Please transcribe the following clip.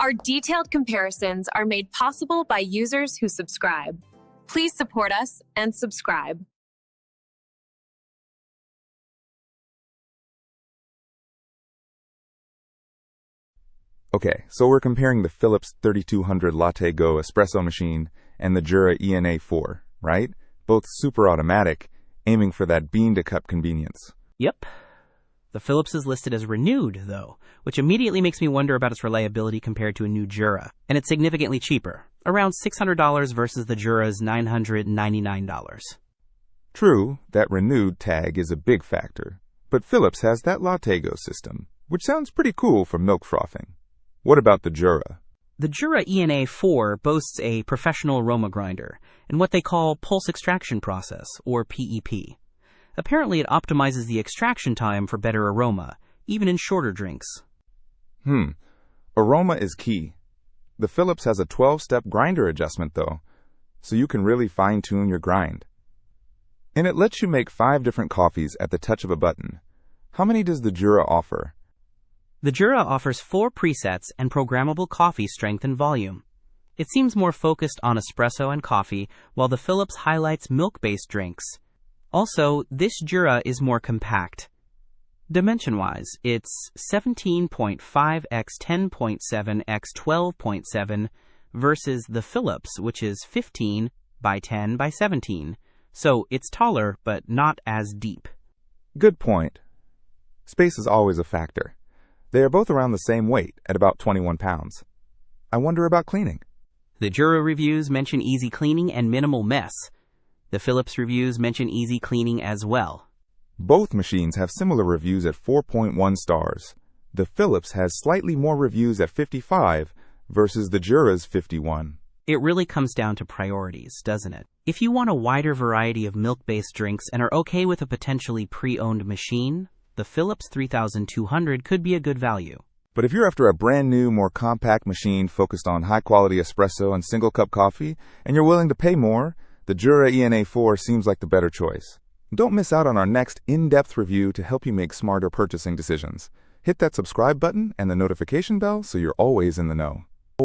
Our detailed comparisons are made possible by users who subscribe. Please support us and subscribe. Okay, so we're comparing the Philips 3200 LatteGo espresso machine and the Jura ENA 4, right? Both super automatic, aiming for that bean-to-cup convenience. Yep. The Philips is listed as renewed, though, which immediately makes me wonder about its reliability compared to a new Jura. And it's significantly cheaper, around $600 versus the Jura's $999. True, that renewed tag is a big factor, but Philips has that LatteGo system, which sounds pretty cool for milk frothing. What about the Jura? The Jura ENA 4 boasts a professional aroma grinder and what they call pulse extraction process, or PEP. Apparently it optimizes the extraction time for better aroma, even in shorter drinks. Aroma is key. The Philips has a 12-step grinder adjustment, though, so you can really fine-tune your grind. And it lets you make 5 different coffees at the touch of a button. How many does the Jura offer? The Jura offers 4 presets and programmable coffee strength and volume. It seems more focused on espresso and coffee, while the Philips highlights milk-based drinks. Also, this Jura is more compact. Dimension-wise, it's 17.5 x 10.7 x 12.7 versus the Philips, which is 15 by 10 by 17. So it's taller, but not as deep. Good point. Space is always a factor. They are both around the same weight, at about 21 pounds. I wonder about cleaning. The Jura reviews mention easy cleaning and minimal mess. The Philips reviews mention easy cleaning as well. Both machines have similar reviews at 4.1 stars. The Philips has slightly more reviews at 55 versus the Jura's 51. It really comes down to priorities, doesn't it? If you want a wider variety of milk-based drinks and are okay with a potentially pre-owned machine, the Philips 3200 could be a good value. But if you're after a brand new, more compact machine focused on high-quality espresso and single-cup coffee, and you're willing to pay more, the Jura ENA 4 seems like the better choice. Don't miss out on our next in-depth review to help you make smarter purchasing decisions. Hit that subscribe button and the notification bell so you're always in the know.